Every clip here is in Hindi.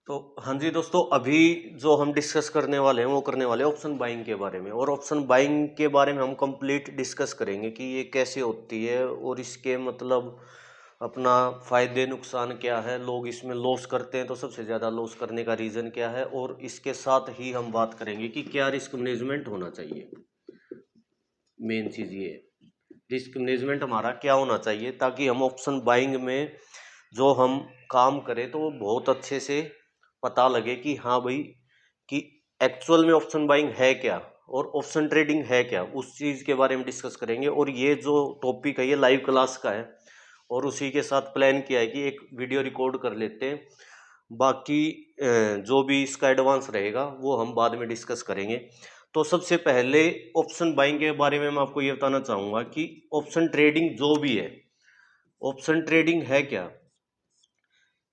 तो हाँ जी दोस्तों, अभी जो हम डिस्कस करने वाले हैं वो करने वाले हैं ऑप्शन बाइंग के बारे में। और ऑप्शन बाइंग के बारे में हम कंप्लीट डिस्कस करेंगे कि ये कैसे होती है और इसके मतलब अपना फायदे नुकसान क्या है, लोग इसमें लॉस करते हैं तो सबसे ज़्यादा लॉस करने का रीज़न क्या है, और इसके साथ ही हम बात करेंगे कि क्या रिस्क मैनेजमेंट होना चाहिए। मेन चीज़ ये है, रिस्क मैनेजमेंट हमारा क्या होना चाहिए ताकि हम ऑप्शन बाइंग में जो हम काम करें तो वो बहुत अच्छे से पता लगे कि हाँ भाई, कि एक्चुअल में ऑप्शन बाइंग है क्या और ऑप्शन ट्रेडिंग है क्या, उस चीज़ के बारे में डिस्कस करेंगे। और ये जो टॉपिक है ये लाइव क्लास का है और उसी के साथ प्लान किया है कि एक वीडियो रिकॉर्ड कर लेते हैं। बाकी जो भी इसका एडवांस रहेगा वो हम बाद में डिस्कस करेंगे। तो सबसे पहले ऑप्शन बाइंग के बारे में मैं आपको ये बताना चाहूँगा कि ऑप्शन ट्रेडिंग जो भी है, ऑप्शन ट्रेडिंग है क्या।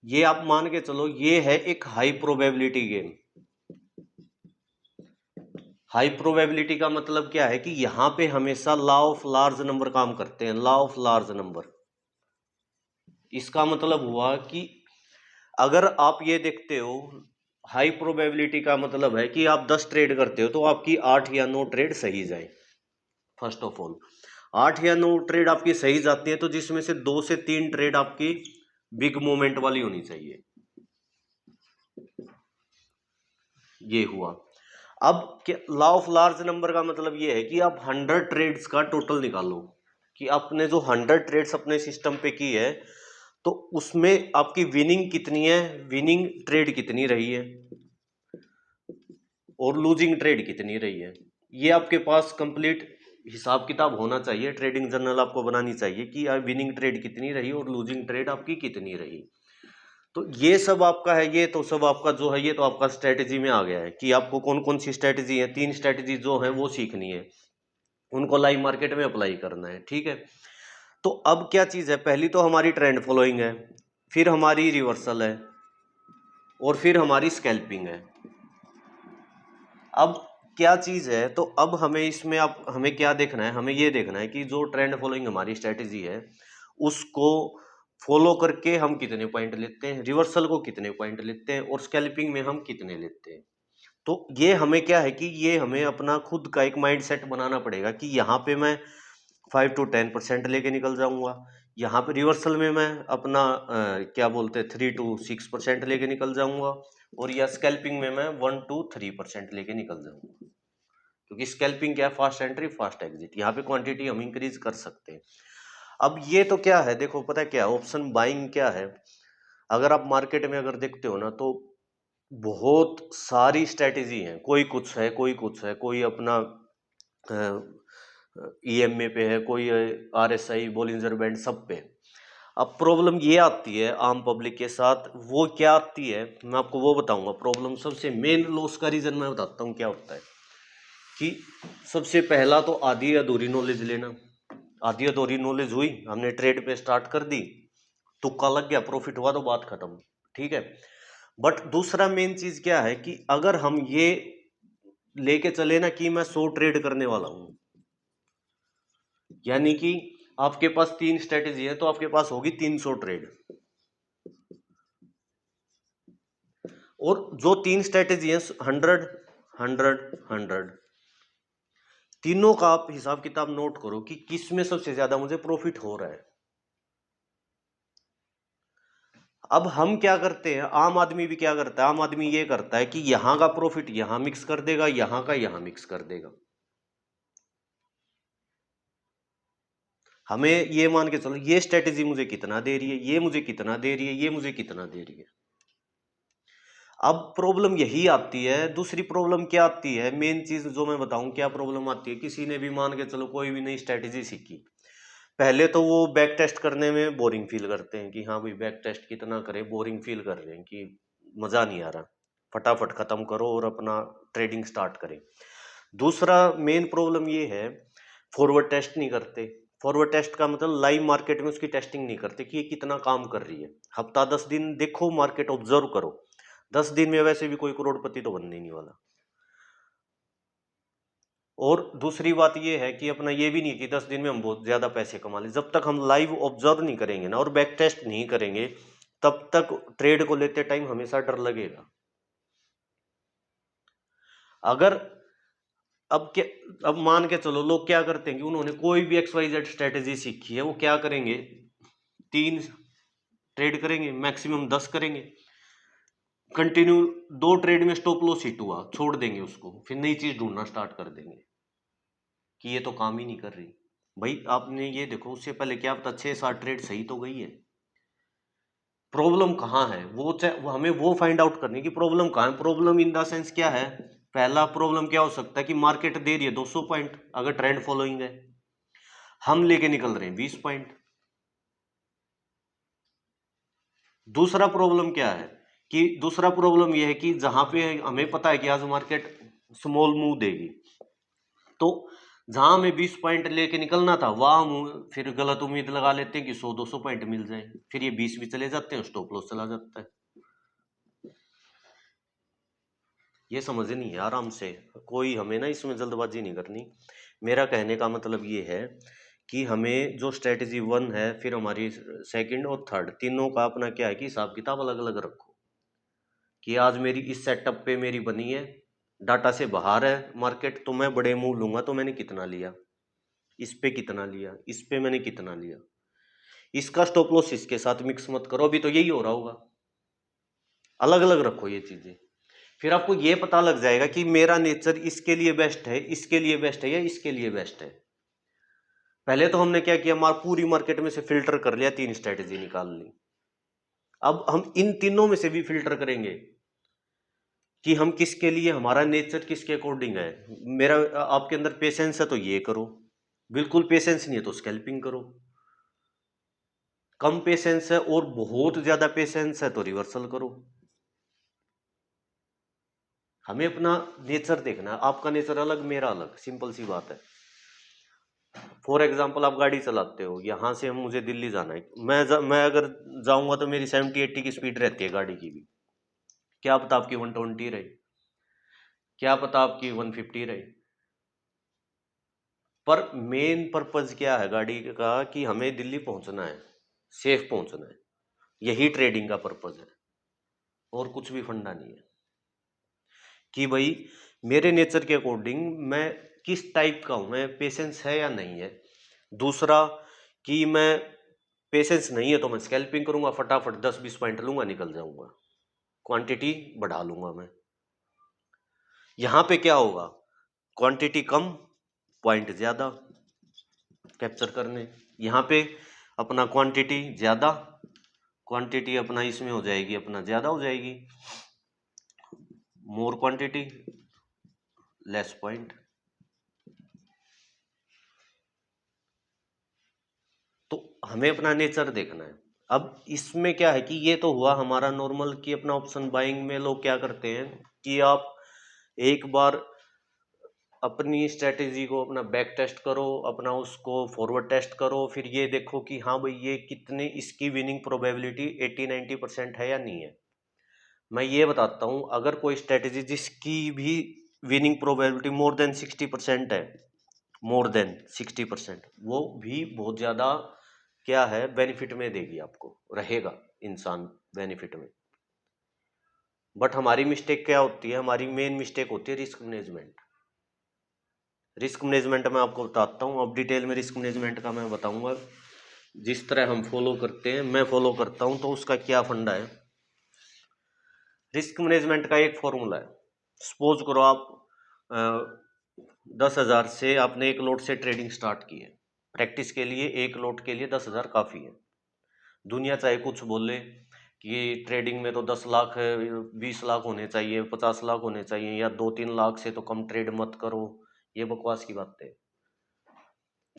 ये आप मान के चलो, ये है एक high probability game. High probability का मतलब क्या है कि यहां पे हमेशा लॉ ऑफ लार्ज नंबर काम करते हैं। लॉ ऑफ लार्ज नंबर, इसका मतलब हुआ कि अगर आप ये देखते हो, हाई प्रोबेबिलिटी का मतलब है कि आप 10 ट्रेड करते हो तो आपकी 8 या 9 ट्रेड सही जाए। फर्स्ट ऑफ ऑल 8 या 9 ट्रेड आपकी सही जाती है तो जिसमें से 2 से 3 ट्रेड आपकी बिग मूवमेंट वाली होनी चाहिए। ये हुआ। अब लॉ ऑफ लार्ज नंबर का मतलब ये है कि आप 100 ट्रेड्स का टोटल निकालो कि आपने जो 100 ट्रेड्स अपने सिस्टम पे की है तो उसमें आपकी विनिंग कितनी है, विनिंग ट्रेड कितनी रही है और लूजिंग ट्रेड कितनी रही है। ये आपके पास कंप्लीट हिसाब किताब होना चाहिए। ट्रेडिंग जर्नल आपको बनानी चाहिए कि विनिंग ट्रेड कितनी रही और लूजिंग ट्रेड आपकी कितनी रही। तो ये सब आपका है, ये तो सब आपका जो है ये तो आपका स्ट्रेटेजी में आ गया है कि आपको कौन कौन सी स्ट्रेटेजी है। 3 स्ट्रेटेजी जो है वो सीखनी है, उनको लाइव मार्केट में अप्लाई करना है। ठीक है, तो अब क्या चीज़ है, पहली तो हमारी ट्रेंड फॉलोइंग है, फिर हमारी रिवर्सल है और फिर हमारी स्कैल्पिंग है। अब क्या चीज़ है, तो अब हमें इसमें अब हमें क्या देखना है, हमें ये देखना है कि जो ट्रेंड फॉलोइंग हमारी स्ट्रेटेजी है उसको फॉलो करके हम कितने पॉइंट लेते हैं, रिवर्सल को कितने पॉइंट लेते हैं और स्कैल्पिंग में हम कितने लेते हैं। तो ये हमें क्या है कि ये हमें अपना खुद का एक माइंड सेट बनाना पड़ेगा कि यहाँ पे मैं 5 to 10% लेके निकल जाऊंगा, यहाँ पे रिवर्सल में मैं अपना क्या बोलते हैं 3 to 6% लेके निकल जाऊंगा, और या स्कैल्पिंग में मैं 1 to 3% लेके निकल जाऊंगा। क्योंकि स्कैल्पिंग क्या है, फास्ट एंट्री फास्ट एग्जिट, यहाँ पे क्वांटिटी हम इंक्रीज कर सकते हैं। अब ये तो क्या है, देखो पता है क्या ऑप्शन बाइंग क्या है। अगर आप मार्केट में अगर देखते हो ना तो बहुत सारी स्ट्रेटेजी हैं, कोई कुछ है कोई कुछ है, कोई अपना ईएमए पे है, कोई आरएसआई बोलिंजर बैंड सब पे। अब प्रॉब्लम ये आती है आम पब्लिक के साथ, वो क्या आती है मैं आपको वो बताऊंगा। प्रॉब्लम सबसे मेन लॉस का रीजन मैं बताता हूँ क्या होता है कि सबसे पहला तो आधी अधूरी नॉलेज लेना। आधी अधूरी नॉलेज हुई, हमने ट्रेड पे स्टार्ट कर दी, तुक्का लग गया, प्रॉफिट हुआ तो बात खत्म। ठीक है, बट दूसरा मेन चीज क्या है कि अगर हम ये लेके चले ना कि मैं 100 ट्रेड करने वाला हूं, यानी कि आपके पास 3 स्ट्रेटेजी है तो आपके पास होगी 300 ट्रेड। और जो 3 स्ट्रेटेजी है 100 100 100, तीनों का आप हिसाब किताब नोट करो कि किस में सबसे ज्यादा मुझे प्रॉफिट हो रहा है। अब हम क्या करते हैं, आम आदमी भी क्या करता है, आम आदमी ये करता है कि यहां का प्रॉफिट यहां मिक्स कर देगा, यहां का यहां मिक्स कर देगा। हमें ये मान के चलो ये स्ट्रेटेजी मुझे कितना दे रही है, ये मुझे कितना दे रही है, ये मुझे कितना दे रही है। अब प्रॉब्लम यही आती है। दूसरी प्रॉब्लम क्या आती है, मेन चीज जो मैं बताऊं क्या प्रॉब्लम आती है, किसी ने भी मान के चलो कोई भी नई स्ट्रेटेजी सीखी, पहले तो वो बैक टेस्ट करने में बोरिंग फील करते हैं कि हाँ भाई बैक टेस्ट कितना करे, बोरिंग फील कर रहे हैं कि मजा नहीं आ रहा, फटाफट खत्म करो और अपना ट्रेडिंग स्टार्ट करें। दूसरा मेन प्रॉब्लम ये है, फॉरवर्ड टेस्ट नहीं करते। फॉरवर्ड टेस्ट का मतलब लाइव मार्केट में उसकी टेस्टिंग नहीं करते कि ये कितना काम कर रही है। हफ्ता 10 दिन देखो, मार्केट ऑब्जर्व करो, 10 दिन में वैसे भी कोई करोड़पति तो बनने नहीं वाला। और दूसरी बात ये है कि अपना ये भी नहीं कि 10 दिन में हम बहुत ज्यादा पैसे कमा लें, जब तक हम लाइव ऑब्जर्व नहीं करेंगे ना और बैक टेस्ट नहीं करेंगे तब तक ट्रेड को लेते टाइम हमेशा डर लगेगा। अगर अब मान के चलो, लोग क्या करते हैं कि उन्होंने कोई भी XYZ स्ट्रेटेजी सीखी है, वो क्या करेंगे, 3 ट्रेड करेंगे, मैक्सिमम 10 करेंगे, कंटिन्यू 2 ट्रेड में स्टॉप लॉस हिट हुआ, छोड़ देंगे उसको, फिर नई चीज ढूंढना स्टार्ट कर देंगे कि ये तो काम ही नहीं कर रही। भाई आपने ये देखो, उससे पहले क्या पता 6-7 ट्रेड सही तो गई है। प्रॉब्लम कहाँ है, वो हमें वो फाइंड आउट करनी कि प्रॉब्लम कहाँ है। प्रॉब्लम इन द सेंस क्या है, पहला प्रॉब्लम क्या हो सकता है कि मार्केट दे रही है 200 पॉइंट, अगर ट्रेंड फॉलोइंग है, हम लेके निकल रहे हैं 20 पॉइंट। दूसरा प्रॉब्लम क्या है कि दूसरा प्रॉब्लम यह है कि जहां पे हमें पता है कि आज मार्केट स्मॉल मूव देगी, तो जहां हमें 20 पॉइंट लेके निकलना था, वहां हम फिर गलत उम्मीद लगा लेते हैं कि 100-200 पॉइंट मिल जाए, फिर ये 20 भी चले जाते हैं, स्टॉप लॉस चला जाता है। ये समझनी है आराम से, कोई हमें ना इसमें जल्दबाजी नहीं करनी। मेरा कहने का मतलब ये है कि हमें जो स्ट्रेटेजी 1 है, फिर हमारी सेकंड और थर्ड, तीनों का अपना क्या है कि हिसाब किताब अलग अलग रखो कि आज मेरी इस सेटअप पे मेरी बनी है, डाटा से बाहर है मार्केट, तो मैं बड़े मूव लूंगा, तो मैंने कितना लिया, इस पे कितना लिया, इस पे मैंने कितना लिया, इसका स्टॉप लॉस इसके साथ मिक्स मत करो, अभी तो यही हो रहा होगा। अलग अलग रखो ये चीजें, फिर आपको ये पता लग जाएगा कि मेरा नेचर इसके लिए बेस्ट है, इसके लिए बेस्ट है, या इसके लिए बेस्ट है। पहले तो हमने क्या किया, पूरी मार्केट में से फिल्टर कर लिया, 3 स्ट्रेटेजी निकाल ली। अब हम इन तीनों में से भी फिल्टर करेंगे कि हम किसके लिए, हमारा नेचर किसके अकॉर्डिंग है। मेरा आपके अंदर पेशेंस है तो ये करो, बिल्कुल पेशेंस नहीं है तो स्कैल्पिंग करो, कम पेशेंस है और बहुत ज्यादा पेशेंस है तो रिवर्सल करो। हमें अपना नेचर देखना है, आपका नेचर अलग, मेरा अलग, सिंपल सी बात है। फॉर एग्जाम्पल आप गाड़ी चलाते हो, यहाँ से हम मुझे दिल्ली जाना है, मैं अगर जाऊंगा तो मेरी 70-80 की स्पीड रहती है गाड़ी की भी, क्या पता आपकी 120 रहे, क्या पता आपकी 150 रहे, पर मेन पर्पज क्या है गाड़ी का कि हमें दिल्ली पहुंचना है, सेफ पहुंचना है, यही ट्रेडिंग का पर्पज है, और कुछ भी फंडा नहीं है कि भाई मेरे नेचर के अकॉर्डिंग मैं किस टाइप का हूं, मैं पेशेंस है या नहीं है। दूसरा कि मैं पेशेंस नहीं है तो मैं स्कैल्पिंग करूंगा, फटाफट 10-20 पॉइंट लूंगा, निकल जाऊंगा, क्वांटिटी बढ़ा लूंगा मैं। यहां पे क्या होगा, क्वांटिटी कम, पॉइंट ज्यादा कैप्चर करने, यहां पे अपना क्वांटिटी ज्यादा, क्वांटिटी अपना इसमें हो जाएगी, अपना ज्यादा हो जाएगी, मोर क्वांटिटी लेस पॉइंट। तो हमें अपना नेचर देखना है। अब इसमें क्या है कि ये तो हुआ हमारा नॉर्मल कि अपना ऑप्शन बाइंग में लोग क्या करते हैं कि आप एक बार अपनी स्ट्रेटेजी को अपना बैक टेस्ट करो, अपना उसको फॉरवर्ड टेस्ट करो, फिर ये देखो कि हाँ भाई ये कितने, इसकी विनिंग प्रोबेबिलिटी 80-90% है या नहीं है। मैं ये बताता हूँ, अगर कोई स्ट्रेटेजी जिसकी भी विनिंग प्रोबेबिलिटी मोर देन 60% है, मोर देन 60%, वो भी बहुत ज़्यादा क्या है, बेनिफिट में देगी आपको, रहेगा इंसान बेनिफिट में। बट हमारी मिस्टेक क्या होती है, हमारी मेन मिस्टेक होती है रिस्क मैनेजमेंट। रिस्क मैनेजमेंट मैं आपको बताता हूँ, अब डिटेल में रिस्क मैनेजमेंट का मैं बताऊंगा, जिस तरह हम फॉलो करते हैं, मैं फॉलो करता हूँ, तो उसका क्या फंडा है। रिस्क मैनेजमेंट का एक फॉर्मूला है, सपोज करो आप 10,000 से आपने एक लोट से ट्रेडिंग स्टार्ट की है, प्रैक्टिस के लिए एक लोट के लिए 10,000 काफ़ी है। दुनिया चाहे कुछ बोले कि ट्रेडिंग में तो 10 लाख 20 लाख होने चाहिए, 50 लाख होने चाहिए, या 2-3 लाख से तो कम ट्रेड मत करो, ये बकवास की बात है।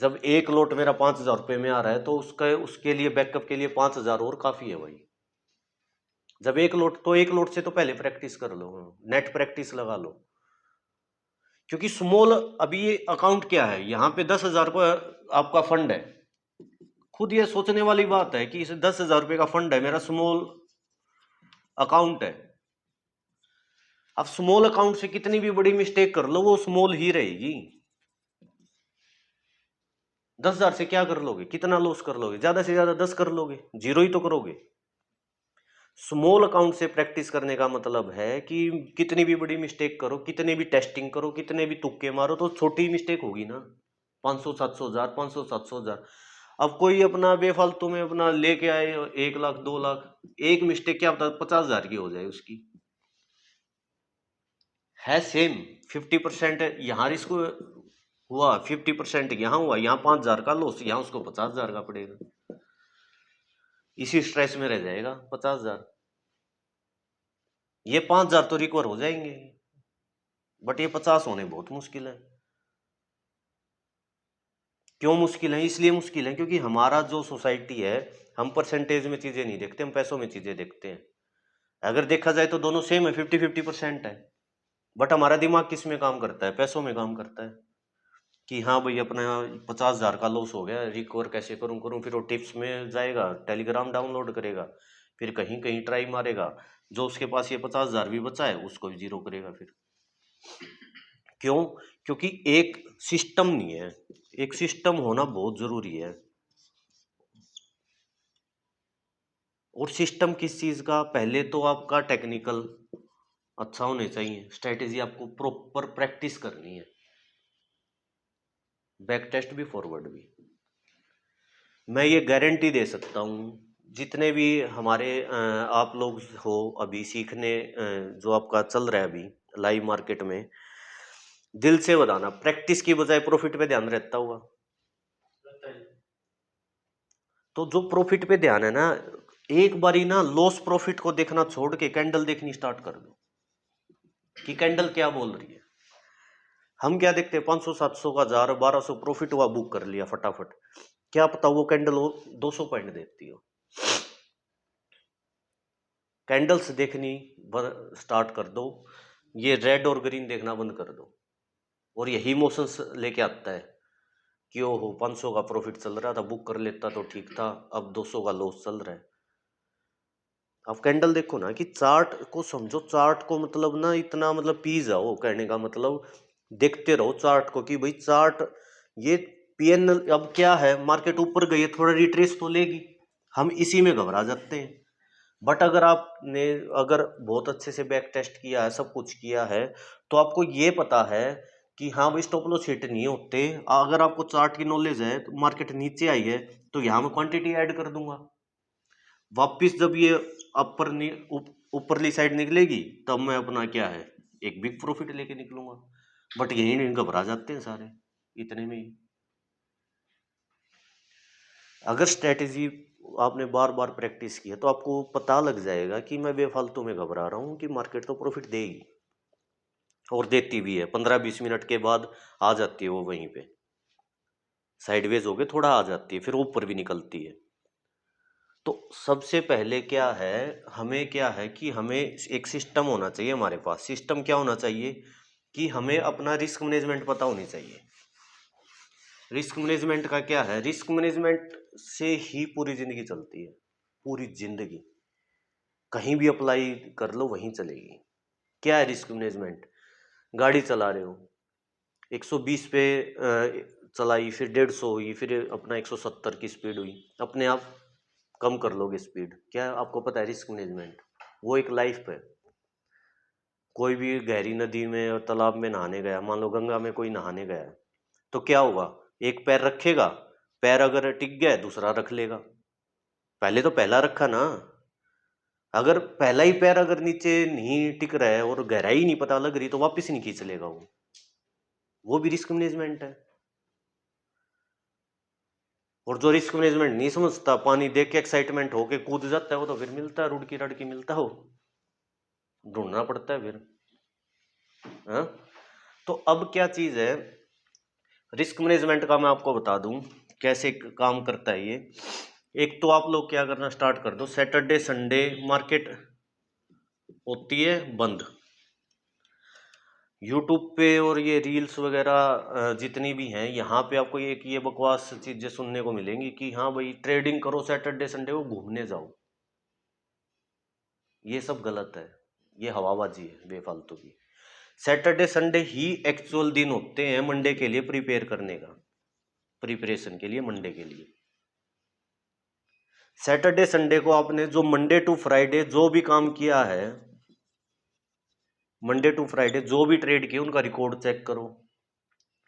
जब एक लोट मेरा 5,000 रुपये में आ रहा है, तो उसके लिए बैकअप के लिए 5,000 और काफ़ी है भाई। जब एक लोट, तो एक लोट से तो पहले प्रैक्टिस कर लो, नेट प्रैक्टिस लगा लो, क्योंकि स्मॉल, अभी ये अकाउंट क्या है, यहाँ पे 10,000 को आपका फंड है। खुद ये सोचने वाली बात है कि इसे 10,000 रुपये का फंड है, मेरा स्मॉल अकाउंट है। अब स्मॉल अकाउंट से कितनी भी बड़ी मिस्टेक कर लो, वो स्मॉल ही रहेगी। 10,000 से क्या कर लोगे, कितना लॉस कर लोगे, ज्यादा से ज्यादा 10 कर लोगे, जीरो ही तो करोगे। स्मॉल अकाउंट से प्रैक्टिस करने का मतलब है कि कितनी भी बड़ी मिस्टेक करो, कितने भी टेस्टिंग करो, कितने भी तुक्के मारो, तो छोटी मिस्टेक होगी ना। 500 700 हजार, 500 700 हजार। अब कोई अपना बेफालतू में अपना लेके आए 1 लाख 2 लाख, एक मिस्टेक क्या पता 50 हजार की हो जाए उसकी, है सेम। 50% यहाँ रिस्क हुआ, 50% यहाँ हुआ, यहाँ 5 हजार का लॉस, यहाँ उसको 50 हजार का पड़ेगा। इसी स्ट्रेस में रह जाएगा 50 हजार। ये 5 हजार तो रिकवर हो जाएंगे, बट ये 50 होने बहुत मुश्किल है। क्यों मुश्किल है? इसलिए मुश्किल है क्योंकि हमारा जो सोसाइटी है, हम परसेंटेज में चीजें नहीं देखते, हम पैसों में चीजें देखते हैं। अगर देखा जाए तो दोनों सेम है, 50-50% है। बट हमारा दिमाग किस में काम करता है? पैसों में काम करता है कि हाँ भाई अपना 50 हजार का लॉस हो गया, रिकवर कैसे करूं करूं। फिर वो टिप्स में जाएगा, टेलीग्राम डाउनलोड करेगा, फिर कहीं कहीं ट्राई मारेगा। जो उसके पास ये 50 हजार भी बचा है उसको भी जीरो करेगा फिर। क्यों? क्योंकि एक सिस्टम नहीं है। एक सिस्टम होना बहुत जरूरी है। और सिस्टम किस चीज का? पहले तो आपका टेक्निकल अच्छा होने चाहिए, स्ट्रेटेजी आपको प्रॉपर प्रैक्टिस करनी है, बैक टेस्ट भी फॉरवर्ड भी। मैं ये गारंटी दे सकता हूँ, जितने भी हमारे आप लोग हो अभी सीखने, जो आपका चल रहा है अभी लाइव मार्केट में, दिल से बताना, प्रैक्टिस की बजाय प्रॉफिट पे ध्यान रहता हुआ। तो जो प्रॉफिट पे ध्यान है ना, एक बारी ना लॉस प्रॉफिट को देखना छोड़ के कैंडल देखनी स्टार्ट कर दो कि कैंडल क्या बोल रही है। हम क्या देखते हैं? 500 700 का 1000 1200 प्रॉफिट हुआ, बुक कर लिया फटाफट। क्या पता वो कैंडल हो 200 पॉइंट देती हो। कैंडल्स देखनी स्टार्ट कर दो, ये रेड और ग्रीन देखना बंद कर दो। और यही इमोशंस लेके आता है कि ओहो 500 का प्रॉफिट चल रहा था, बुक कर लेता तो ठीक था, अब 200 का लॉस चल रहा है। आप कैंडल देखो ना, कि चार्ट को समझो, चार्ट को मतलब ना इतना मतलब पी जाओ, कहने का मतलब देखते रहो चार्ट को कि भाई चार्ट ये पीएनएल। अब क्या है, मार्केट ऊपर गई है, थोड़ा रिट्रेस तो लेगी, हम इसी में घबरा जाते हैं। बट अगर आपने अगर बहुत अच्छे से बैक टेस्ट किया है, सब कुछ किया है, तो आपको ये पता है कि हाँ भाई स्टॉप लॉस हिट नहीं होते। अगर आपको चार्ट की नॉलेज है, तो मार्केट नीचे आई है तो यहाँ मैं क्वांटिटी ऐड कर दूंगा। वापिस जब ये अपर ऊपरली साइड निकलेगी, तब मैं अपना क्या है एक बिग प्रॉफिट लेके निकलूंगा। बट यही नहीं, घबरा जाते हैं सारे इतने में ही। अगर स्ट्रेटेजी आपने बार बार प्रैक्टिस की है तो आपको पता लग जाएगा कि मैं बेफालतू में घबरा रहा हूँ, कि मार्केट तो प्रॉफिट देगी, और देती भी है। 15-20 मिनट के बाद आ जाती है वो वहीं पे, साइडवेज होके थोड़ा आ जाती है, फिर ऊपर भी निकलती है। तो सबसे पहले क्या है, हमें क्या है कि हमें एक सिस्टम होना चाहिए हमारे पास। सिस्टम क्या होना चाहिए कि हमें अपना रिस्क मैनेजमेंट पता होनी चाहिए। रिस्क मैनेजमेंट का क्या है? रिस्क मैनेजमेंट से ही पूरी जिंदगी चलती है, पूरी जिंदगी कहीं भी अप्लाई कर लो वहीं चलेगी। क्या है रिस्क मैनेजमेंट? गाड़ी चला रहे हो, 120 पे चलाई, फिर 150 हुई, फिर अपना 170 की स्पीड हुई, अपने आप कम कर लोगे स्पीड। क्या आपको पता है? Risk management. वो एक लाइफ पे, कोई भी गहरी नदी में और तालाब में नहाने गया, मान लो गंगा में कोई नहाने गया, तो क्या होगा? एक पैर रखेगा, पैर अगर टिक गया दूसरा रख लेगा। पहले तो पहला रखा ना। अगर पहला ही पैर अगर नीचे नहीं टिक रहा है और गहराई नहीं पता लग रही, तो वापस नहीं खींच लेगा वो भी रिस्क मैनेजमेंट है। और जो रिस्क मैनेजमेंट नहीं समझता, पानी देख के एक्साइटमेंट होके कूद जाता है, वो तो फिर मिलता है रुड़की रड़की मिलता हो, ढूंढना पड़ता है फिर। हाँ? तो अब क्या चीज है रिस्क मैनेजमेंट का, मैं आपको बता दूं कैसे काम करता है ये। एक तो आप लोग क्या करना स्टार्ट कर दो, सैटरडे संडे मार्केट होती है बंद। यूट्यूब पे और ये रील्स वगैरह जितनी भी हैं, यहाँ पे आपको ये बकवास चीजें सुनने को मिलेंगी कि हाँ भाई ट्रेडिंग करो सैटरडे संडे को, घूमने जाओ। ये सब गलत है, ये हवाबाजी है बेफालतू की। सैटरडे संडे ही एक्चुअल दिन होते हैं मंडे के लिए प्रिपेयर करने का, प्रिपरेशन के लिए मंडे के लिए। सैटरडे संडे को आपने जो मंडे टू फ्राइडे जो भी काम किया है, मंडे टू फ्राइडे जो भी ट्रेड किए उनका रिकॉर्ड चेक करो।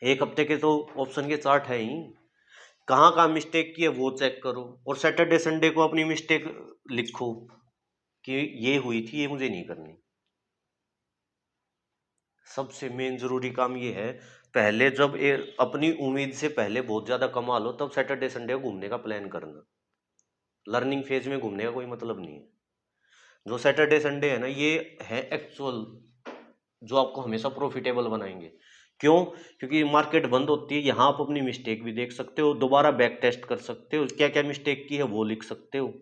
एक हफ्ते के तो ऑप्शन के चार्ट है ही, कहाँ कहाँ मिस्टेक की है वो चेक करो, और सैटरडे संडे को अपनी मिस्टेक लिखो कि ये हुई थी, ये मुझे नहीं करनी। सबसे मेन जरूरी काम ये है, पहले जब अपनी उम्मीद से पहले बहुत ज्यादा कमा लो, तब सैटरडे संडे को घूमने का प्लान करना। लर्निंग फेज में घूमने का कोई मतलब नहीं है। जो सैटरडे संडे है ना, ये है एक्चुअल जो आपको हमेशा प्रॉफिटेबल बनाएंगे। क्यों? क्योंकि मार्केट बंद होती है, यहाँ आप अपनी मिस्टेक भी देख सकते हो, दोबारा बैक टेस्ट कर सकते हो, क्या क्या मिस्टेक की है वो लिख सकते हो,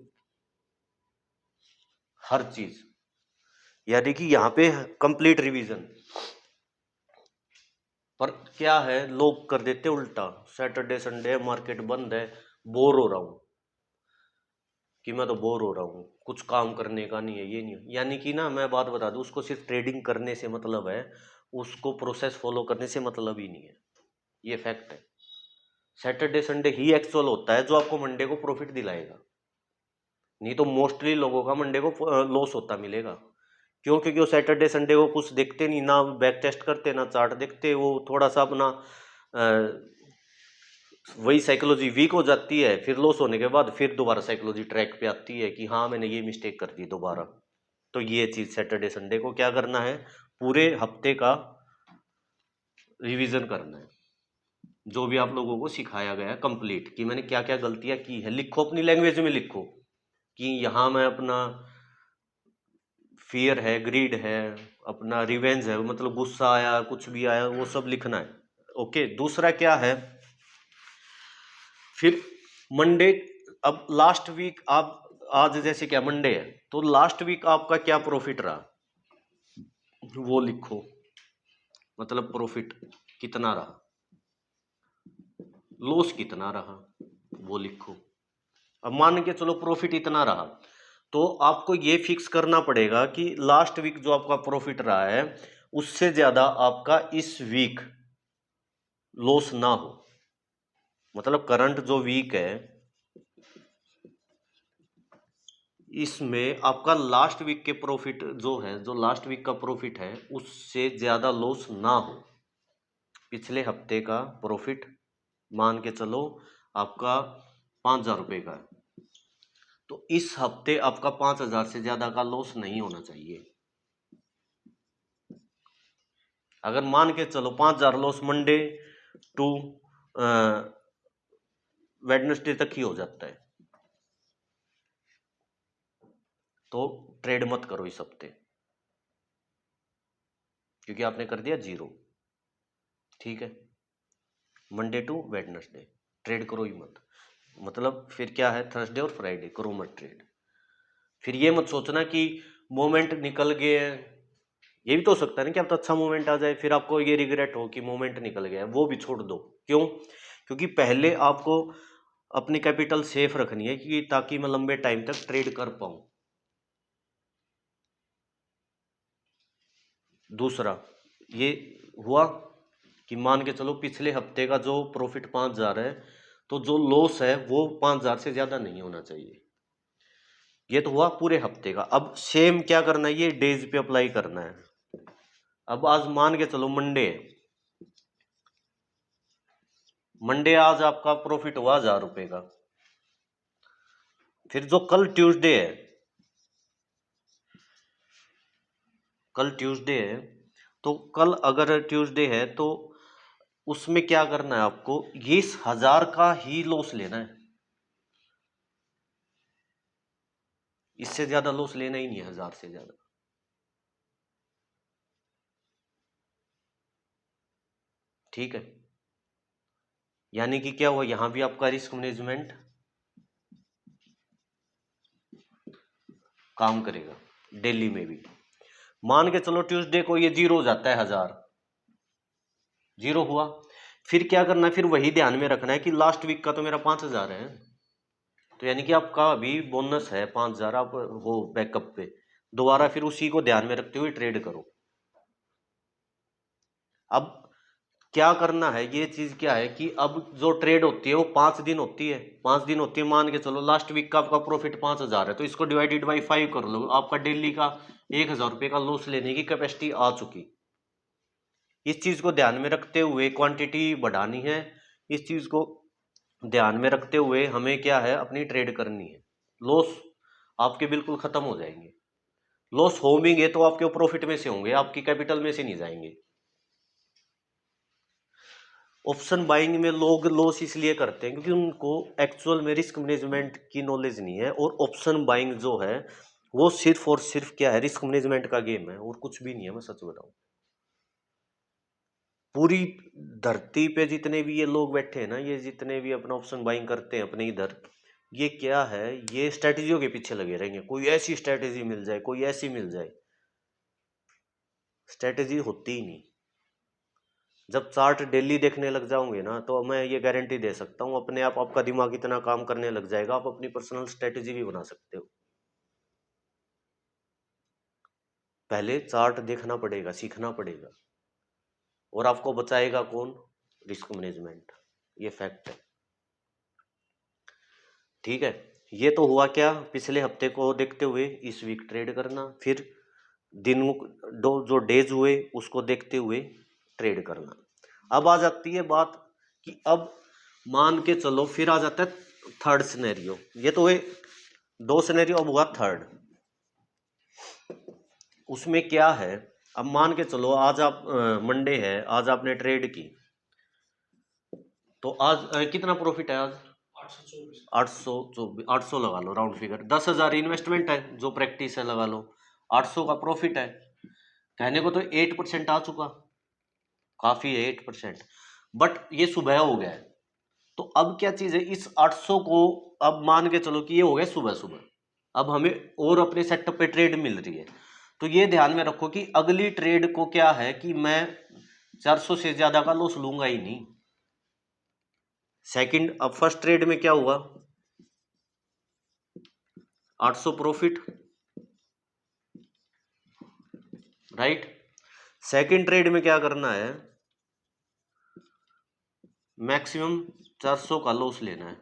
हर चीज। यानी कि यहाँ पे कंप्लीट रिवीजन। पर क्या है, लोग कर देते उल्टा, सैटरडे संडे मार्केट बंद है, बोर हो रहा हूं, कि मैं तो बोर हो रहा हूँ, कुछ काम करने का नहीं है, ये नहीं है। यानी कि ना, मैं बात बता दूं, उसको सिर्फ ट्रेडिंग करने से मतलब है, उसको प्रोसेस फॉलो करने से मतलब ही नहीं है, ये फैक्ट है। सैटरडे संडे ही एक्चुअल होता है जो आपको मंडे को प्रॉफिट दिलाएगा, नहीं तो मोस्टली लोगों का मंडे को लॉस होता मिलेगा। क्यों? क्योंकि वो सैटरडे संडे को कुछ देखते नहीं, ना बैक टेस्ट करते, ना चार्ट देखते, वो थोड़ा सा अपना वही साइकोलॉजी वीक हो जाती है, फिर लॉस होने के बाद फिर दोबारा साइकोलॉजी ट्रैक पे आती है कि हाँ मैंने ये मिस्टेक कर दी दोबारा। तो ये चीज सैटरडे संडे को क्या करना है, पूरे हफ्ते का रिवीजन करना है, जो भी आप लोगों को सिखाया गया है कंप्लीट, कि मैंने क्या क्या गलतियां की है, लिखो, अपनी लैंग्वेज में लिखो कि यहाँ मैं अपना फियर है, ग्रीड है, अपना रिवेंज है, मतलब गुस्सा आया, कुछ भी आया, वो सब लिखना है। ओके, दूसरा क्या है, फिर मंडे, अब लास्ट वीक आप, आज जैसे क्या मंडे है, तो लास्ट वीक आपका क्या प्रॉफिट रहा वो लिखो, मतलब प्रॉफिट कितना रहा, लॉस कितना रहा वो लिखो। अब मान के चलो प्रॉफिट इतना रहा, तो आपको ये फिक्स करना पड़ेगा कि लास्ट वीक जो आपका प्रॉफिट रहा है, उससे ज्यादा आपका इस वीक लॉस ना हो। मतलब करंट जो वीक है, इसमें आपका लास्ट वीक के प्रॉफिट जो है, जो लास्ट वीक का प्रॉफिट है, उससे ज्यादा लॉस ना हो। पिछले हफ्ते का प्रॉफिट मान के चलो आपका 5,000 रुपये का है, तो इस हफ्ते आपका 5,000 से ज्यादा का लॉस नहीं होना चाहिए। अगर मान के चलो 5,000 लॉस मंडे टू वेडनेसडे तक ही हो जाता है, तो ट्रेड मत करो इस हफ्ते, क्योंकि आपने कर दिया जीरो। ठीक है, मंडे टू वेडनेसडे ट्रेड करो ही मत। मतलब फिर क्या है, थर्सडे और फ्राइडे करो मत ट्रेड। फिर ये मत सोचना कि मोमेंट निकल गए हैं, ये भी तो हो सकता है ना कि अब तो अच्छा मोमेंट आ जाए, फिर आपको ये रिग्रेट हो कि मोमेंट निकल गया है, वो भी छोड़ दो। क्यों? क्योंकि पहले आपको अपनी कैपिटल सेफ रखनी है, कि ताकि मैं लंबे टाइम तक ट्रेड कर पाऊं। दूसरा ये हुआ कि मान के चलो पिछले हफ्ते का जो प्रॉफिट 5,000 है, तो जो लॉस है वो 5,000 से ज्यादा नहीं होना चाहिए। ये तो हुआ पूरे हफ्ते का। अब सेम क्या करना है, ये डेज पे अप्लाई करना है। अब आज मान के चलो मंडे है, मंडे आज आपका प्रॉफिट हुआ 1,000 रुपए का। फिर जो कल ट्यूसडे है, कल ट्यूसडे है, तो कल अगर ट्यूसडे है तो उसमें क्या करना है आपको, ये इस 1,000 का ही लॉस लेना है, इससे ज्यादा लॉस लेना ही नहीं है, 1,000 से ज्यादा। ठीक है, यानी कि क्या हुआ, यहां भी आपका रिस्क मैनेजमेंट काम करेगा, डेली में भी। मान के चलो ट्यूसडे को ये जीरो हो जाता है, 1,000 जीरो हुआ, फिर क्या करना है, फिर वही ध्यान में रखना है कि लास्ट वीक का तो मेरा 5,000 है, तो यानी कि आपका अभी बोनस है 5,000, आप वो बैकअप पे दोबारा फिर उसी को ध्यान में रखते हुए ट्रेड करो। अब क्या करना है, ये चीज क्या है कि अब जो ट्रेड होती है वो 5 दिन होती है, 5 दिन होती है, मान के चलो लास्ट वीक का आपका प्रॉफिट 5,000 है, तो इसको डिवाइडेड बाई 5 कर लो, आपका डेली का 1,000 रुपये का लॉस लेने की कैपेसिटी आ चुकी। इस चीज को ध्यान में रखते हुए क्वांटिटी बढ़ानी है, इस चीज को ध्यान में रखते हुए हमें क्या है अपनी ट्रेड करनी है। लॉस आपके बिल्कुल खत्म हो जाएंगे, लॉस होंगे तो आपके प्रॉफिट में से होंगे, आपकी कैपिटल में से नहीं जाएंगे। ऑप्शन बाइंग में लोग लॉस इसलिए करते हैं क्योंकि उनको एक्चुअल में रिस्क मैनेजमेंट की नॉलेज नहीं है, और ऑप्शन बाइंग जो है वो सिर्फ और सिर्फ क्या है, रिस्क मैनेजमेंट का गेम है और कुछ भी नहीं है। मैं सच बताऊं, पूरी धरती पे जितने भी ये लोग बैठे हैं ना, ये जितने भी अपना ऑप्शन बाइंग करते हैं अपने इधर, ये क्या है, ये स्ट्रेटेजियों के पीछे लगे रहेंगे, कोई ऐसी स्ट्रेटेजी मिल जाए, कोई ऐसी मिल जाए। स्ट्रेटेजी होती ही नहीं। जब चार्ट डेली देखने लग जाओगे ना, तो मैं ये गारंटी दे सकता हूँ अपने आप आपका दिमाग इतना काम करने लग जाएगा, आप अपनी पर्सनल स्ट्रेटेजी भी बना सकते हो। पहले चार्ट देखना पड़ेगा, सीखना पड़ेगा, और आपको बचाएगा कौन, रिस्क मैनेजमेंट, ये फैक्ट है। ठीक है, ये तो हुआ क्या, पिछले हफ्ते को देखते हुए इस वीक ट्रेड करना, फिर दिन जो डेज हुए उसको देखते हुए ट्रेड करना। अब आ जाती है बात कि अब मान के चलो, फिर आ जाता है थर्ड सिनेरियो। ये तो हुए 2 सिनेरियो, अब हुआ थर्ड। उसमें क्या है, अब मान के चलो आज आप मंडे है, आज आपने ट्रेड की, तो आज कितना प्रॉफिट है, आज 824, 800 लगा लो राउंड फिगर, 10,000 इन्वेस्टमेंट है, जो प्रैक्टिस है लगा लो, 800 का प्रॉफिट है। कहने को तो 8% आ चुका, काफी है 8%, बट ये सुबह हो गया है। तो अब क्या चीज है, इस 800 को अब मान के चलो कि ये हो गया सुबह सुबह, अब हमें और अपने सेटअप पे ट्रेड मिल रही है, तो ये ध्यान में रखो कि अगली ट्रेड को क्या है कि मैं 400 से ज्यादा का लॉस लूंगा ही नहीं। सेकंड, अब फर्स्ट ट्रेड में क्या हुआ, 800 प्रॉफिट, राइट। सेकंड ट्रेड में क्या करना है, मैक्सिमम 400 का लॉस लेना है,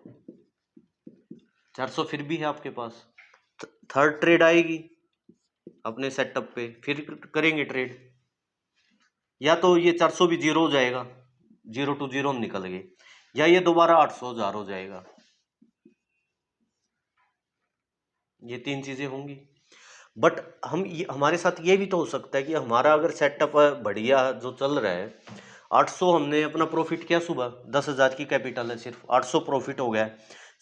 400 फिर भी है आपके पास। थर्ड ट्रेड आएगी अपने सेटअप पे, फिर करेंगे ट्रेड, या तो ये 400 भी जीरो हो जाएगा, 0 to 0 निकल गए, या ये दोबारा 800,000 हो जाएगा। ये 3 चीजें होंगी। बट हम ये, हमारे साथ ये भी तो हो सकता है कि हमारा अगर सेटअप बढ़िया जो चल रहा है, 800 हमने अपना प्रॉफिट किया सुबह, 10,000 की कैपिटल है, सिर्फ 800 प्रॉफिट हो गया।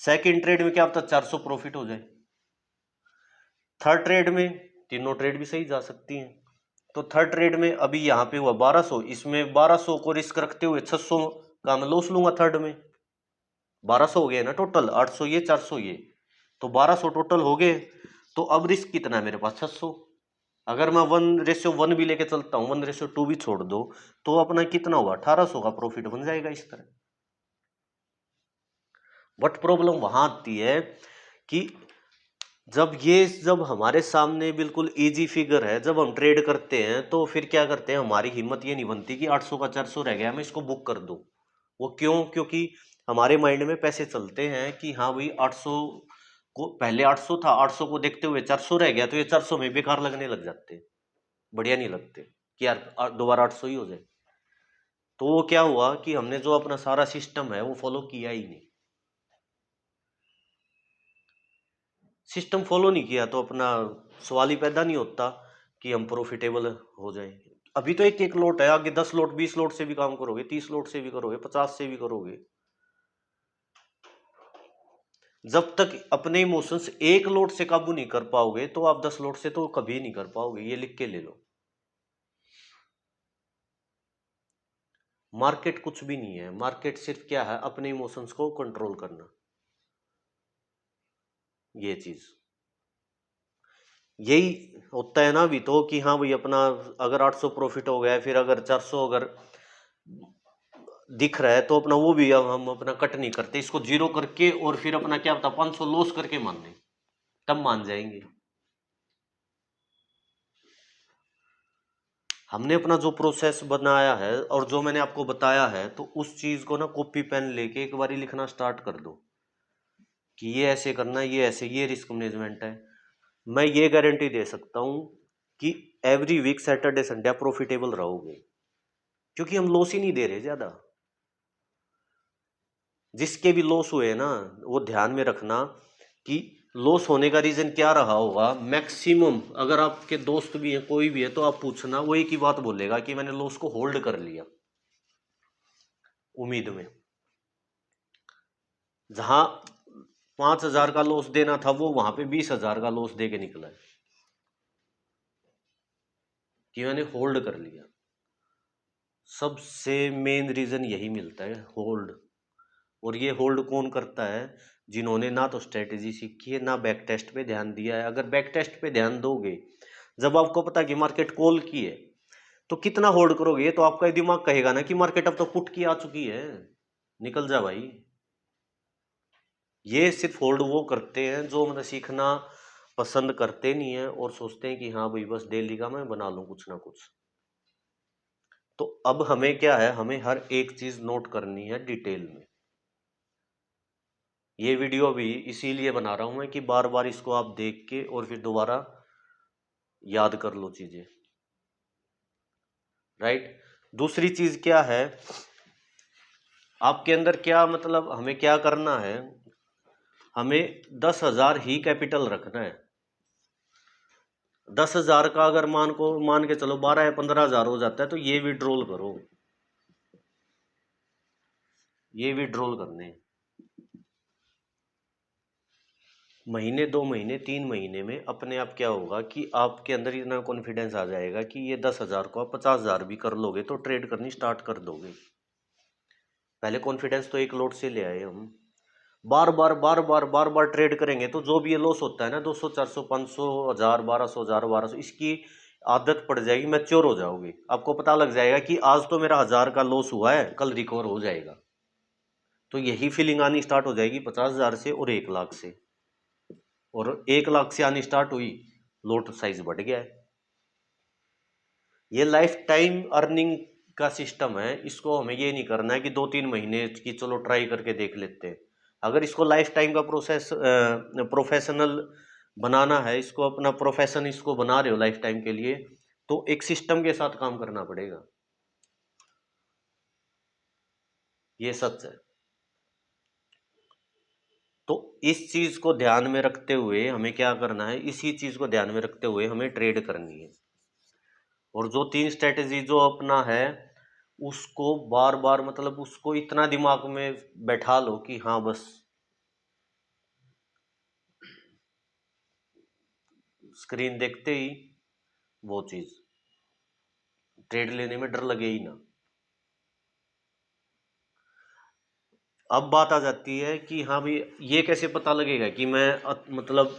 सेकंड ट्रेड में क्या होता है, 400 प्रॉफिट हो जाए। थर्ड ट्रेड में तीनों ट्रेड भी सही जा सकती हैं। तो थर्ड ट्रेड में अभी यहाँ पे हुआ 1200, इसमें 1200 को रिस्क रखते हुए 600 का मैं लॉस लूंगा थर्ड में। 1200 हो गया ना टोटल, 800 ये 400 ये, तो 1200 टोटल हो गए। तो अब रिस्क कितना है मेरे पास, 600। अगर मैं 1:1 भी लेके चलता हूँ, 1:2 भी छोड़ दो, तो अपना कितना हुआ, 1800 का प्रॉफिट बन जाएगा इस तरह। बट प्रॉब्लम वहां आती है कि जब हमारे सामने बिल्कुल इजी फिगर है, जब हम ट्रेड करते हैं, तो फिर क्या करते हैं, हमारी हिम्मत ये नहीं बनती कि 800 का 400 रह गया मैं इसको बुक कर दूं। वो क्यों, क्योंकि हमारे माइंड में पैसे चलते हैं कि हाँ भाई 800 को, पहले 800 था, 800 को देखते हुए 400 रह गया, तो ये 400 में बेकार लगने लग जाते हैं, बढ़िया नहीं लगते कि यार दोबारा 800 ही हो जाए। तो वो क्या हुआ कि हमने जो अपना सारा सिस्टम है वो फॉलो किया ही नहीं। सिस्टम फॉलो नहीं किया तो अपना सवाल ही पैदा नहीं होता कि हम प्रॉफिटेबल हो जाए। अभी तो एक एक लोट है, आगे 10 लोट 20 लोट से भी काम करोगे, 30 लोट से भी करोगे, 50 से भी करोगे। जब तक अपने इमोशंस एक लोट से काबू नहीं कर पाओगे, तो आप 10 लोट से तो कभी नहीं कर पाओगे, ये लिख के ले लो। मार्केट कुछ भी नहीं है, मार्केट सिर्फ क्या है, अपने इमोशंस को कंट्रोल करना, ये चीज यही होता है ना अभी तो, कि हाँ भाई अपना अगर 800 प्रॉफिट हो गया है, फिर अगर 400 अगर दिख रहा है, तो अपना वो भी हम अपना कट नहीं करते, इसको जीरो करके और फिर अपना क्या होता 500 लॉस करके मान लें, तब मान जाएंगे। हमने अपना जो प्रोसेस बनाया है और जो मैंने आपको बताया है, तो उस चीज को ना कॉपी पेन लेके एक बारी लिखना स्टार्ट कर दो कि ये ऐसे करना, ये ऐसे, ये रिस्क मैनेजमेंट है। मैं ये गारंटी दे सकता हूँ कि एवरी वीक सैटरडे संडे आप प्रॉफिटेबल रहोगे, क्योंकि हम लॉस ही नहीं दे रहे ज्यादा। जिसके भी लॉस हुए ना, वो ध्यान में रखना कि लॉस होने का रीजन क्या रहा होगा। मैक्सिमम अगर आपके दोस्त भी हैं, कोई भी है, तो आप पूछना, वो एक ही बात बोलेगा कि मैंने लॉस को होल्ड कर लिया उम्मीद में। जहां 5,000 का लॉस देना था, वो वहां पे 20,000 का लॉस दे के निकला है कि मैंने होल्ड कर लिया। सबसे मेन रीजन यही मिलता है, होल्ड। और ये होल्ड कौन करता है? जिन्होंने ना तो स्ट्रेटेजी सीखी है, ना बैक टेस्ट पे ध्यान दिया है। अगर बैक टेस्ट पे ध्यान दोगे, जब आपको पता कि मार्केट कॉल की है, तो कितना होल्ड करोगे? ये तो आपका ही दिमाग कहेगा ना कि मार्केट अब तो पुट की आ चुकी है, निकल जा भाई। ये सिर्फ होल्ड वो करते हैं जो मतलब सीखना पसंद करते नहीं है और सोचते हैं कि हाँ भाई बस डेली का मैं बना लूं कुछ ना कुछ। तो अब हमें क्या है, हमें हर एक चीज नोट करनी है डिटेल में। ये वीडियो भी इसीलिए बना रहा हूं मैं कि बार बार इसको आप देख के और फिर दोबारा याद कर लो चीजें। राइट। दूसरी चीज क्या है, आपके अंदर क्या मतलब हमें क्या करना है, हमें 10,000 ही कैपिटल रखना है। 10,000 का अगर मान के चलो 12 या 15,000 हो जाता है, तो ये विड्रॉल करो, ये विड्रॉल करने हैं। महीने, 2 महीने, 3 महीने में अपने आप क्या होगा कि आपके अंदर इतना कॉन्फिडेंस आ जाएगा कि ये 10,000 को आप 50,000 भी कर लोगे तो ट्रेड करनी स्टार्ट कर दोगे। पहले कॉन्फिडेंस तो एक लोट से ले आए हम। बार बार ट्रेड करेंगे तो जो भी ये लॉस होता है ना, 200, 400, 500, 1000, 1200, 1000, 1200, इसकी आदत पड़ जाएगी, मैच्योर हो जाओगे। आपको पता लग जाएगा कि आज तो मेरा 1000 का लॉस हुआ है, कल रिकवर हो जाएगा। तो यही फीलिंग आनी स्टार्ट हो जाएगी 50,000 से और 1 लाख से। और 1 लाख से आनी स्टार्ट हुई, लोट साइज बढ़ गया है। ये लाइफ टाइम अर्निंग का सिस्टम है। इसको हमें ये नहीं करना है कि 2-3 महीने की चलो ट्राई करके देख लेते हैं। अगर इसको लाइफ टाइम का प्रोफेशनल बनाना है, इसको अपना प्रोफेशन इसको बना रहे हो लाइफ टाइम के लिए, तो एक सिस्टम के साथ काम करना पड़ेगा। ये सच है। तो इस चीज को ध्यान में रखते हुए हमें क्या करना है, इसी चीज को ध्यान में रखते हुए हमें ट्रेड करनी है। और जो 3 स्ट्रेटेजी जो अपना है, उसको बार बार मतलब उसको इतना दिमाग में बैठा लो कि हाँ बस स्क्रीन देखते ही वो चीज, ट्रेड लेने में डर लगे ही ना। अब बात आ जाती है कि हाँ भाई ये कैसे पता लगेगा कि मैं मतलब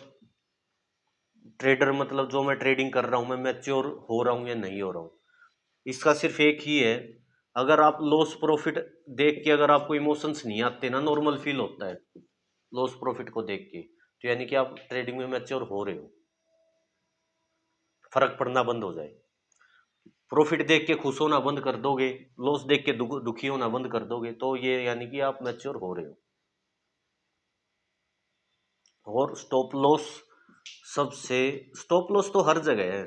ट्रेडर, मतलब जो मैं ट्रेडिंग कर रहा हूँ मैं मैच्योर हो रहा हूँ या नहीं हो रहा हूँ। इसका सिर्फ एक ही है, अगर आप लॉस प्रॉफिट देख के अगर आपको इमोशंस नहीं आते ना, नॉर्मल फील होता है लॉस प्रॉफिट को देख के, तो यानी कि आप ट्रेडिंग में मैच्योर हो रहे हो। फर्क पड़ना बंद हो जाए। प्रॉफिट देख के खुश होना बंद कर दोगे, लॉस देख के दुखी होना बंद कर दोगे, तो ये यानी कि आप मैच्योर हो रहे हो। और स्टॉप लॉस सबसे, स्टॉप लॉस तो हर जगह है।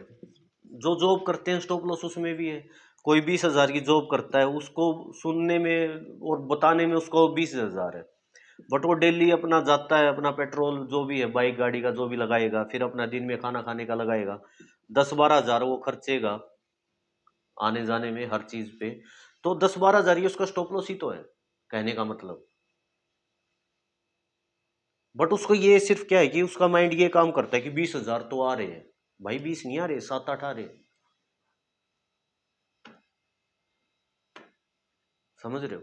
जो जॉब करते हैं स्टॉप लॉस उसमें भी है। कोई 20,000 की जॉब करता है, उसको सुनने में और बताने में उसको 20,000 है, बट वो डेली अपना जाता है, अपना पेट्रोल जो भी है, बाइक गाड़ी का जो भी लगाएगा, फिर अपना दिन में खाना खाने का लगाएगा, 10-12 हजार वो खर्चेगा आने जाने में हर चीज पे। तो 10-12 हजार ही उसका स्टॉप लॉस ही तो है, कहने का मतलब। बट उसको ये सिर्फ क्या है कि उसका माइंड ये काम करता है कि 20,000 तो आ रहे हैं। भाई 20 नहीं आ रहे, 7-8 आ रहे। समझ रहे हो?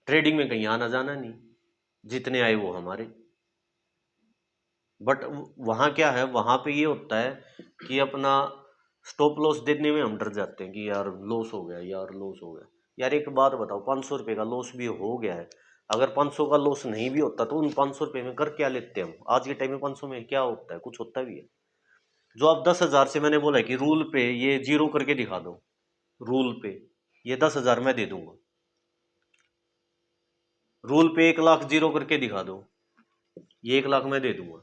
ट्रेडिंग में कहीं आना जाना नहीं, जितने आए वो हमारे। बट वहां क्या है, वहां पे ये होता है कि अपना स्टॉप लॉस देने में हम डर जाते हैं कि यार लॉस हो गया, यार लॉस हो गया। यार एक बात बताओ, 500 रुपये का लॉस भी हो गया है, अगर 500 का लॉस नहीं भी होता तो उन 500 रुपये में कर क्या लेते हम? आज के टाइम में 500 में क्या होता है? कुछ होता भी है? जो आप 10,000 से, मैंने बोला है कि रूल पे ये जीरो करके दिखा दो, रूल पे ये 10,000 मैं दे दूंगा, रूल पे 1 लाख जीरो करके दिखा दो, ये 1 लाख मैं दे दूंगा,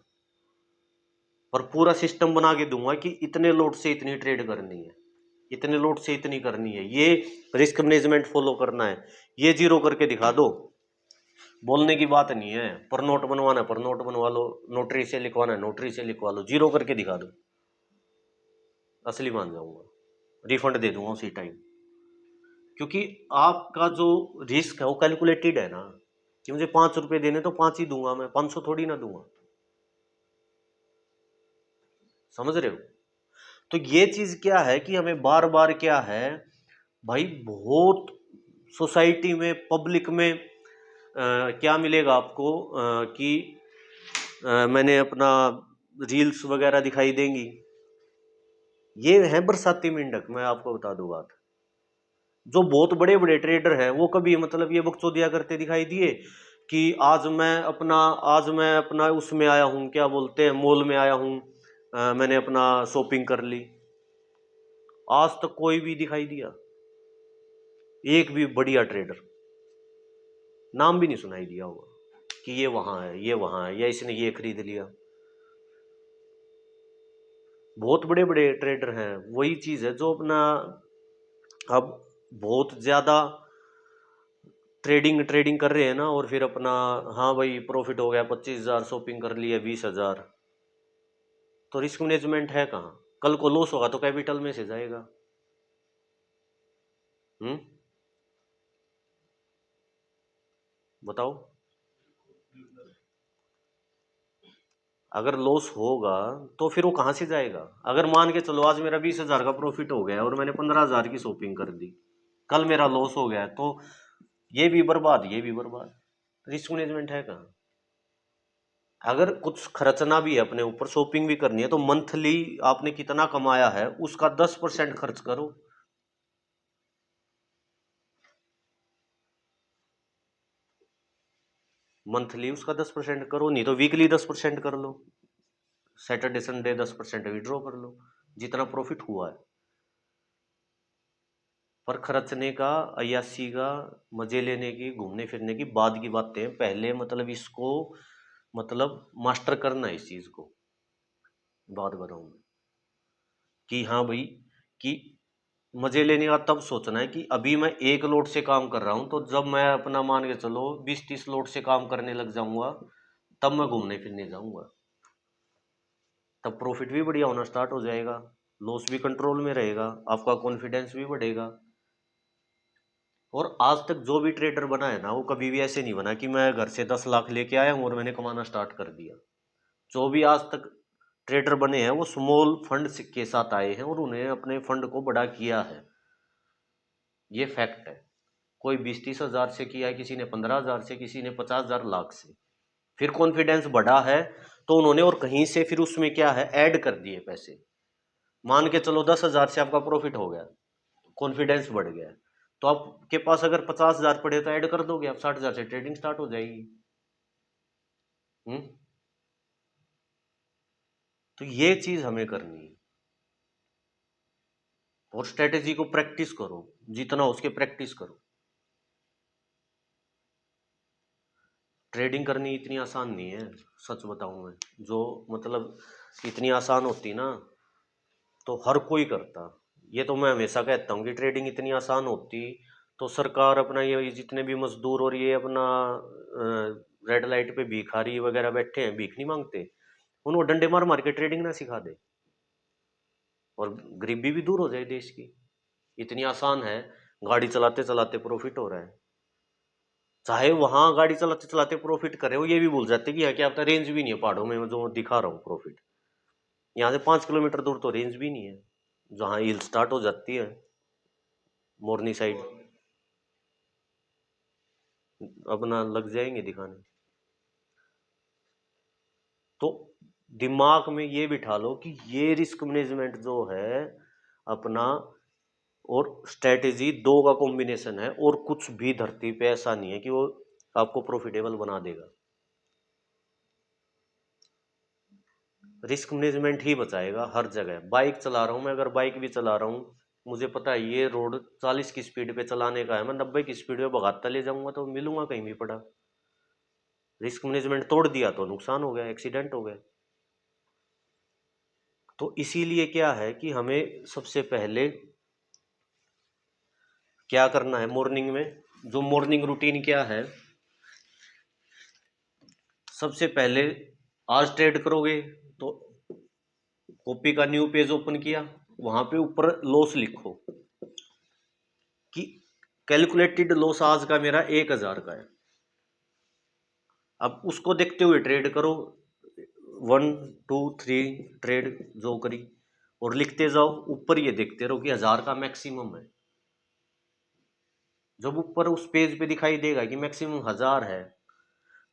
और पूरा सिस्टम बना के दूंगा कि इतने लोट से इतनी ट्रेड करनी है, इतने लोट से इतनी करनी है, ये रिस्क मैनेजमेंट फॉलो करना है, ये जीरो करके दिखा दो। बोलने की बात नहीं है, पर नोट बनवाना है पर नोट बनवा लो, नोटरी से लिखवाना है नोटरी से लिखवा लो, जीरो करके दिखा दो, असली मान जाऊंगा, रिफंड दे दूंगा उसी टाइम। क्योंकि आपका जो रिस्क है वो कैलकुलेटेड है ना, कि मुझे 5 रुपए देने तो 5 ही दूंगा मैं, 500 थोड़ी ना दूंगा, समझ रहे हो। तो ये चीज क्या है कि हमें बार बार क्या है भाई, बहुत सोसाइटी में, पब्लिक में क्या मिलेगा आपको कि मैंने अपना रील्स वगैरह दिखाई देंगी, ये है बरसाती मेंढक। मैं आपको बता दूं बात, जो बहुत बड़े बड़े ट्रेडर हैं वो कभी मतलब ये बकचोदिया करते दिखाई दिए कि आज मैं अपना उसमें आया हूँ, क्या बोलते हैं, मॉल में आया हूँ, मैंने अपना शॉपिंग कर ली। आज तक कोई भी दिखाई दिया, एक भी बढ़िया ट्रेडर, नाम भी नहीं सुनाई दिया होगा कि ये वहां है, ये वहां है, या इसने ये खरीद लिया। बहुत बड़े बड़े ट्रेडर हैं, वही चीज है जो अपना अब बहुत ज्यादा ट्रेडिंग ट्रेडिंग कर रहे हैं ना, और फिर अपना, हाँ भाई प्रॉफिट हो गया 25,000, शॉपिंग कर लिया 20,000, तो रिस्क मैनेजमेंट है कहाँ। कल को लॉस होगा तो कैपिटल में से जाएगा। हम्म, बताओ। अगर लॉस होगा तो फिर वो कहाँ से जाएगा। अगर मान के चलो आज मेरा 20,000 का प्रॉफिट हो गया और मैंने 15,000 की शॉपिंग कर दी, कल मेरा लॉस हो गया तो ये भी बर्बाद, ये भी बर्बाद। रिस्क मैनेजमेंट है कहाँ। अगर कुछ खर्चना भी है अपने ऊपर, शॉपिंग भी करनी है, तो मंथली आपने कितना कमाया है उसका 10% खर्च करो। मंथली उसका 10% करो, नहीं तो वीकली 10% कर लो, सैटरडे संडे 10% विड्रॉ कर लो, जितना प्रॉफिट हुआ है। पर खर्चने का, अय्यासी का, मजे लेने की, घूमने फिरने की बाद की बातें हैं। पहले मतलब इसको मतलब मास्टर करना है इस चीज को। बात बताऊं मैं कि हाँ भाई, कि मजे लेने का तब सोचना है कि अभी मैं एक लोड से काम कर रहा हूं, तो जब मैं अपना मान के चलो 20-30 लोड से काम करने लग जाऊंगा, तब मैं घूमने फिरने जाऊंगा, तब प्रॉफिट भी बढ़िया होना स्टार्ट हो जाएगा, लॉस भी कंट्रोल में रहेगा, आपका कॉन्फिडेंस भी बढ़ेगा। और आज तक जो भी ट्रेडर बना है ना, वो कभी भी ऐसे नहीं बना कि मैं घर से 10 लाख लेके आया हूँ और मैंने कमाना स्टार्ट कर दिया। जो भी आज तक ट्रेडर बने हैं वो स्मॉल फंड के साथ आए हैं और उन्हें अपने फंड को बड़ा किया है, ये फैक्ट है। कोई 20-30 हजार से किया है, किसी ने 15,000 से, किसी ने 50,000, लाख से। फिर कॉन्फिडेंस बढ़ा है तो उन्होंने और कहीं से फिर उसमें क्या है ऐड कर दिए पैसे। मान के चलो 10,000 से आपका प्रॉफिट हो गया, कॉन्फिडेंस बढ़ गया, तो आपके पास अगर 50,000 पड़े तो ऐड कर दोगे आप, 60,000 से ट्रेडिंग स्टार्ट हो जाएगी। हम्म, तो ये चीज हमें करनी है। और स्ट्रेटेजी को प्रैक्टिस करो, जितना हो उसके प्रैक्टिस करो। ट्रेडिंग करनी इतनी आसान नहीं है, सच बताऊं मैं, जो मतलब इतनी आसान होती ना तो हर कोई करता। ये तो मैं हमेशा कहता हूँ कि ट्रेडिंग इतनी आसान होती तो सरकार अपना ये जितने भी मजदूर और ये अपना रेड लाइट पे भिखारी वगैरह बैठे हैं, भीख नहीं मांगते, उनको डंडे मार मार के ट्रेडिंग ना सिखा दे, और गरीबी भी दूर हो जाए देश की। इतनी आसान है, गाड़ी चलाते चलाते प्रॉफिट हो रहा है। चाहे वहां गाड़ी चलाते चलाते प्रॉफिट करे, वो ये भी भूल जाते कि यहाँ क्या आपका रेंज भी नहीं है पहाड़ों में जो दिखा रहा हूँ प्रॉफिट। यहाँ से 5 किलोमीटर दूर तो रेंज भी नहीं है, जहाँ हिल स्टार्ट हो जाती है मोरनी साइड, अपना लग जाएंगे दिखाने। तो दिमाग में ये बिठा लो कि ये रिस्क मैनेजमेंट जो है अपना, और स्ट्रेटेजी दो का कॉम्बिनेशन है, और कुछ भी धरती पे ऐसा नहीं है कि वो आपको प्रॉफिटेबल बना देगा। रिस्क मैनेजमेंट ही बचाएगा हर जगह। बाइक चला रहा हूँ मैं, अगर बाइक भी चला रहा हूँ, मुझे पता है ये रोड 40 की स्पीड पे चलाने का है, मैं 90 की स्पीड पे भगाता ले जाऊंगा तो मिलूंगा कहीं भी पड़ा। रिस्क मैनेजमेंट तोड़ दिया तो नुकसान हो गया, एक्सीडेंट हो गया। तो इसीलिए क्या है कि हमें सबसे पहले क्या करना है, मॉर्निंग में जो मॉर्निंग रूटीन क्या है, सबसे पहले आज ट्रेड करोगे तो कॉपी का न्यू पेज ओपन किया, वहां पे ऊपर लॉस लिखो कि कैलकुलेटेड लॉस आज का मेरा 1000 का है। अब उसको देखते हुए ट्रेड करो, 1 2 3 ट्रेड जो करी, और लिखते जाओ। ऊपर ये देखते रहो कि 1000 का मैक्सिमम है। जब ऊपर उस पेज पे दिखाई देगा कि मैक्सिमम 1000 है,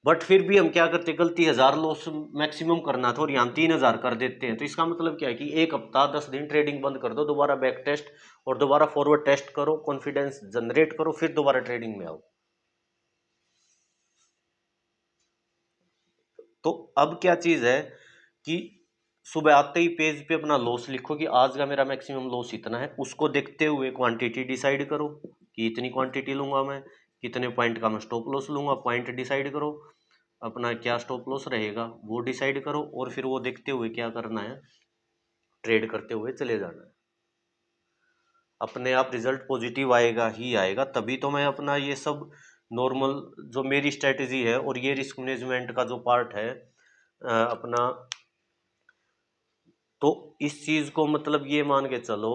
बट फिर भी हम क्या करते, गलती 1000 लॉस मैक्सिमम करना था और यहाँ 3000 कर देते हैं। तो इसका मतलब क्या है कि एक हफ्ता 10 दिन ट्रेडिंग बंद कर दो, दोबारा बैक टेस्ट और दोबारा फॉरवर्ड टेस्ट करो, कॉन्फिडेंस जनरेट करो, फिर दोबारा ट्रेडिंग में आओ। तो अब क्या चीज है कि सुबह आते ही पेज पे अपना लॉस लिखो कि आज का मेरा मैक्सिमम लॉस इतना है। उसको देखते हुए क्वांटिटी डिसाइड करो कि इतनी क्वांटिटी लूंगा मैं, कितने पॉइंट का मैं स्टॉप लॉस लूंगा, पॉइंट डिसाइड करो, अपना क्या स्टॉप लॉस रहेगा वो डिसाइड करो, और फिर वो देखते हुए क्या करना है, ट्रेड करते हुए चले जाना है। अपने आप रिजल्ट पॉजिटिव आएगा ही आएगा। तभी तो मैं अपना ये सब नॉर्मल जो मेरी स्ट्रेटेजी है और ये रिस्क मैनेजमेंट का जो पार्ट है अपना, तो इस चीज को मतलब ये मान के चलो,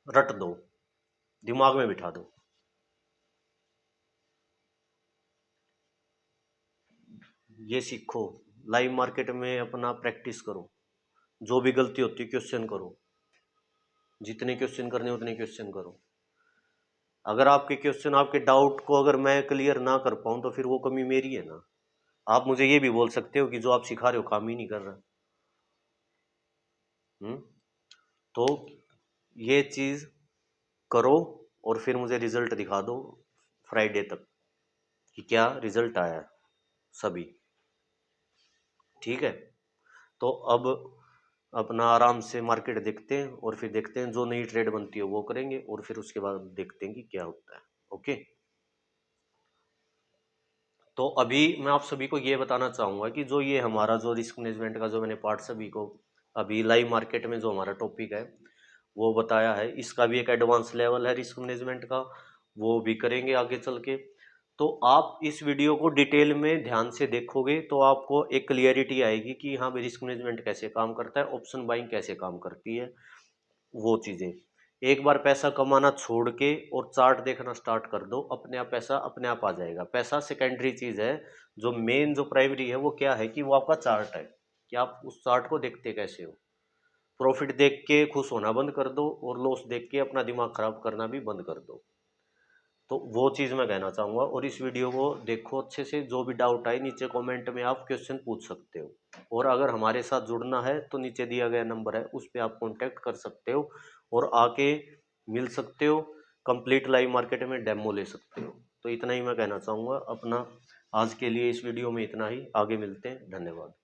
रट दो, दिमाग में बिठा दो। ये सीखो, लाइव मार्केट में अपना प्रैक्टिस करो, जो भी गलती होती है क्वेश्चन करो, जितने क्वेश्चन करने उतने क्वेश्चन करो। अगर आपके क्वेश्चन, आपके डाउट को अगर मैं क्लियर ना कर पाऊँ तो फिर वो कमी मेरी है ना। आप मुझे ये भी बोल सकते हो कि जो आप सिखा रहे हो काम ही नहीं कर रहा। हम्म। तो ये चीज करो और फिर मुझे रिजल्ट दिखा दो फ्राइडे तक कि क्या रिजल्ट आया है सभी। ठीक है। तो अब अपना आराम से मार्केट देखते हैं और फिर देखते हैं जो नई ट्रेड बनती है वो करेंगे, और फिर उसके बाद देखते हैं कि क्या होता है। ओके। तो अभी मैं आप सभी को ये बताना चाहूंगा कि जो ये हमारा जो रिस्क मैनेजमेंट का जो मैंने पार्ट सभी को अभी लाइव मार्केट में जो हमारा टॉपिक है वो बताया है, इसका भी एक एडवांस लेवल है रिस्क मैनेजमेंट का, वो भी करेंगे आगे चल के। तो आप इस वीडियो को डिटेल में ध्यान से देखोगे तो आपको एक क्लियरिटी आएगी कि हाँ भाई रिस्क मैनेजमेंट कैसे काम करता है, ऑप्शन बाइंग कैसे काम करती है, वो चीजें। एक बार पैसा कमाना छोड़ के और चार्ट देखना स्टार्ट कर दो, अपने आप पैसा अपने आप आ जाएगा। पैसा सेकेंडरी चीज है, जो मेन जो प्राइमरी है वो क्या है कि वो आपका चार्ट है, कि आप उस चार्ट को देखते कैसे हो। प्रॉफिट देख के खुश होना बंद कर दो और लॉस देख के अपना दिमाग खराब करना भी बंद कर दो। तो वो चीज़ मैं कहना चाहूँगा। और इस वीडियो को देखो अच्छे से, जो भी डाउट आए नीचे कमेंट में आप क्वेश्चन पूछ सकते हो। और अगर हमारे साथ जुड़ना है तो नीचे दिया गया नंबर है उस पर आप कांटेक्ट कर सकते हो और आके मिल सकते हो, कंप्लीट लाइव मार्केट में डेमो ले सकते हो। तो इतना ही मैं कहना चाहूँगा। अपना आज के लिए इस वीडियो में इतना ही, आगे मिलते हैं, धन्यवाद।